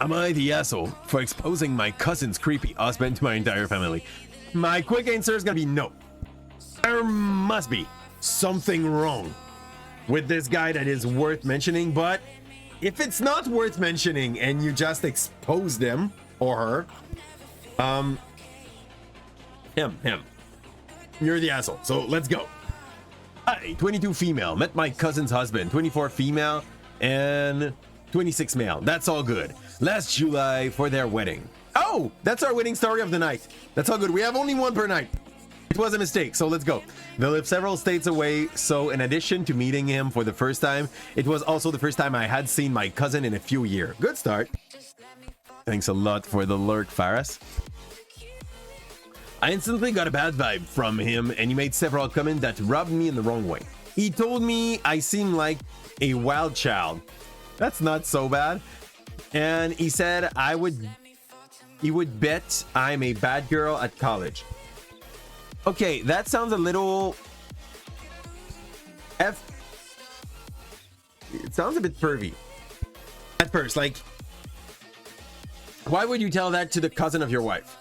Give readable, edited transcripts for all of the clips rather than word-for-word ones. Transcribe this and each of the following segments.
Am I the asshole for exposing my cousin's creepy husband to my entire family? My quick answer is gonna be no. There must be something wrong with this guy that is worth mentioning, but if it's not worth mentioning and you just expose them or her, him, you're the asshole. So let's go. Hi, 22 female, met my cousin's husband, 24 female, and 26 male. That's all good. Last July for their wedding. Oh, that's our wedding story of the night. That's all good. We have only one per night. It was a mistake, so let's go. They live several states away, so in addition to meeting him for the first time, it was also the first time I had seen my cousin in a few years. Good start. Thanks a lot for the lurk, Faris. I instantly got a bad vibe from him, and he made several comments that rubbed me in the wrong way. He told me I seem like a wild child. That's not so bad. And he said he would bet I'm a bad girl at college. Okay, that sounds a little it sounds a bit pervy at first. Like, why would you tell that to the cousin of your wife?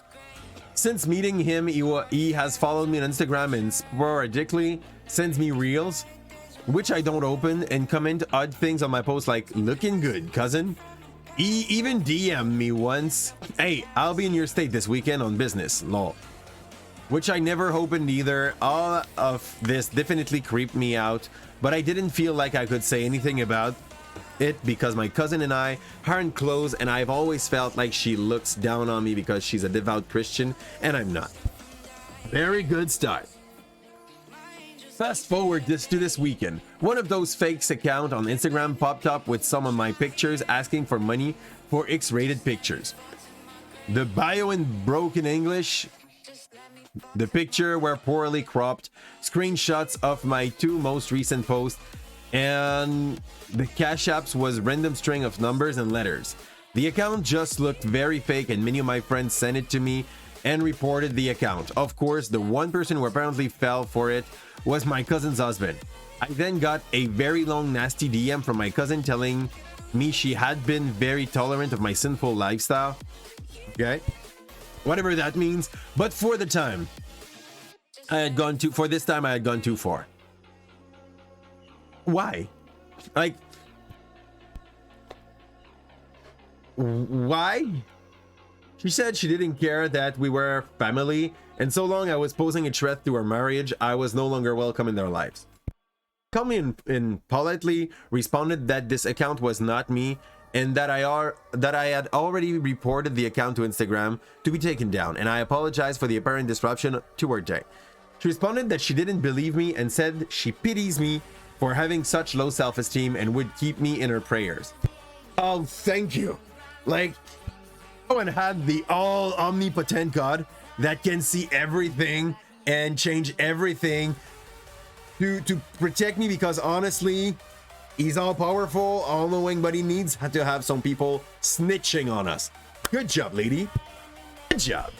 Since meeting him, he has followed me on Instagram and sporadically sends me reels, which I don't open, and comment odd things on my posts like, looking good, cousin. He even DM'd me once, hey, I'll be in your state this weekend on business, lol. Which I never opened either. All of this definitely creeped me out, but I didn't feel like I could say anything about it because my cousin and I aren't close, and I've always felt like she looks down on me because she's a devout Christian and I'm not. Very good start. Fast forward to this weekend. One of those fakes account on Instagram popped up with some of my pictures asking for money for X-rated pictures. The bio in broken English, the picture were poorly cropped, screenshots of my two most recent posts, and the cash apps was random string of numbers and letters. The account just looked very fake, and many of my friends sent it to me and reported the account. Of course, the one person who apparently fell for it was my cousin's husband. I then got a very long nasty DM from my cousin telling me she had been very tolerant of my sinful lifestyle. Okay, whatever that means, but for this time I had gone too far. Why? Like, why? She said she didn't care that we were family, and so long I was posing a threat to our marriage, I was no longer welcome in their lives. Calmly and politely responded that this account was not me, and that I had already reported the account to Instagram to be taken down, and I apologized for the apparent disruption to her day. She responded that she didn't believe me and said she pities me for having such low self-esteem and would keep me in her prayers. Oh, thank you. Like, oh, and had the all omnipotent God that can see everything and change everything to protect me, because honestly, he's all powerful, all knowing, but he needs to have some people snitching on us. Good job, lady. Good job.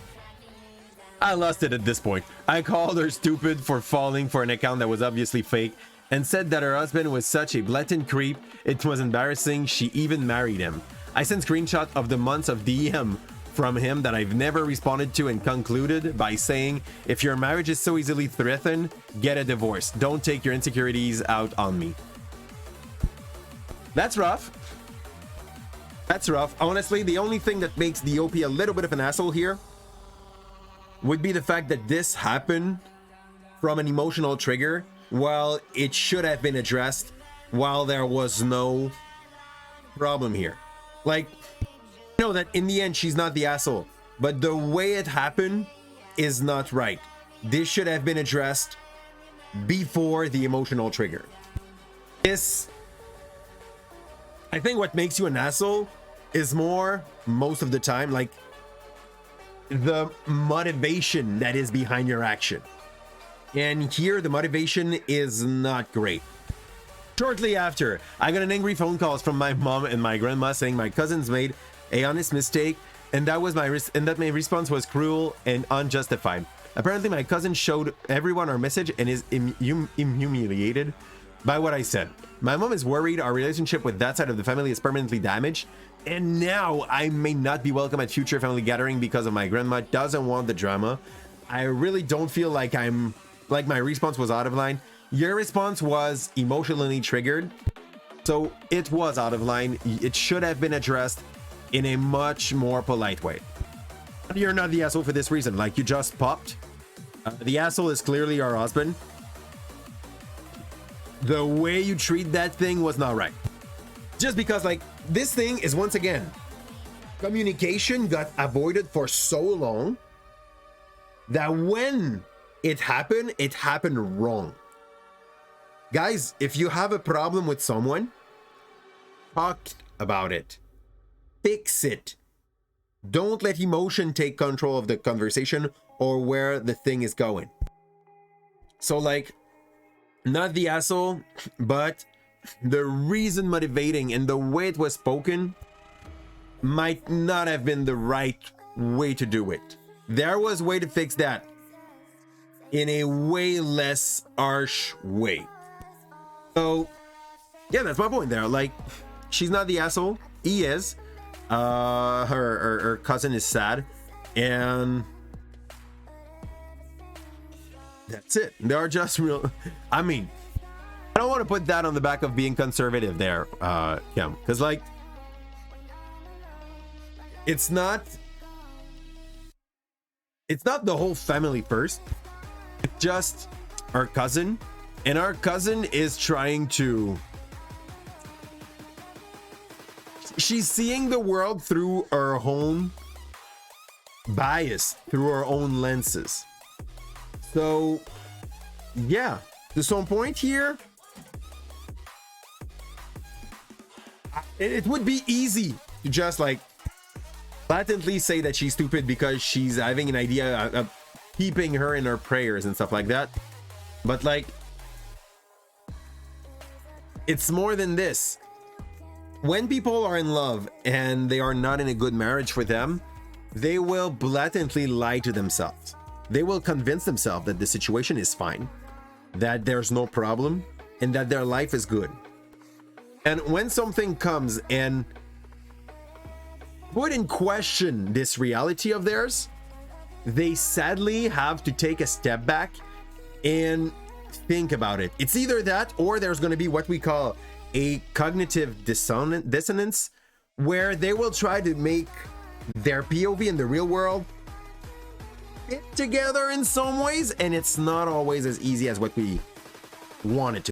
I lost it at this point. I called her stupid for falling for an account that was obviously fake and said that her husband was such a blatant creep, it was embarrassing she even married him. I sent screenshot of the months of DM from him that I've never responded to and concluded by saying, if your marriage is so easily threatened, get a divorce. Don't take your insecurities out on me. That's rough. That's rough. Honestly, the only thing that makes the OP a little bit of an asshole here would be the fact that this happened from an emotional trigger, while it should have been addressed while there was no problem here. Like, you know that in the end she's not the asshole, but the way it happened is not right. This should have been addressed before the emotional trigger. This, I think what makes you an asshole is more, most of the time, like the motivation that is behind your action. And here the motivation is not great. Shortly after, I got an angry phone calls from my mom and my grandma saying my cousins made a honest mistake, and that my response was cruel and unjustified. Apparently my cousin showed everyone our message and is humiliated by what I said. My mom is worried our relationship with that side of the family is permanently damaged. And now I may not be welcome at future family gathering because of my grandma doesn't want the drama. I really don't feel like my response was out of line. Your response was emotionally triggered. So it was out of line. It should have been addressed in a much more polite way. You're not the asshole for this reason. Like, you just popped. The asshole is clearly our husband. The way you treat that thing was not right. Just because, like, this thing is, once again, communication got avoided for so long that when it happened wrong. Guys, if you have a problem with someone, talk about it. Fix it. Don't let emotion take control of the conversation or where the thing is going. So, like, not the asshole, but the reason motivating and the way it was spoken might not have been the right way to do it. There was a way to fix that in a way less harsh way. So, yeah, that's my point there. Like, she's not the asshole. He is. Her cousin is sad. And that's it. They are just real. I mean, I don't want to put that on the back of being conservative there, Kim. Because, like, it's not the whole family first. It's just our cousin. And our cousin is trying to... She's seeing the world through her own bias, through her own lenses. So, yeah. To some point here, it would be easy to just, like, blatantly say that she's stupid because she's having an idea of keeping her in her prayers and stuff like that. But, like, it's more than this. When people are in love and they are not in a good marriage for them, they will blatantly lie to themselves. They will convince themselves that the situation is fine, that there's no problem, and that their life is good. And when something comes and put in question this reality of theirs, they sadly have to take a step back and think about it. It's either that or there's going to be what we call a cognitive dissonance, where they will try to make their POV in the real world fit together in some ways, and it's not always as easy as what we want it to.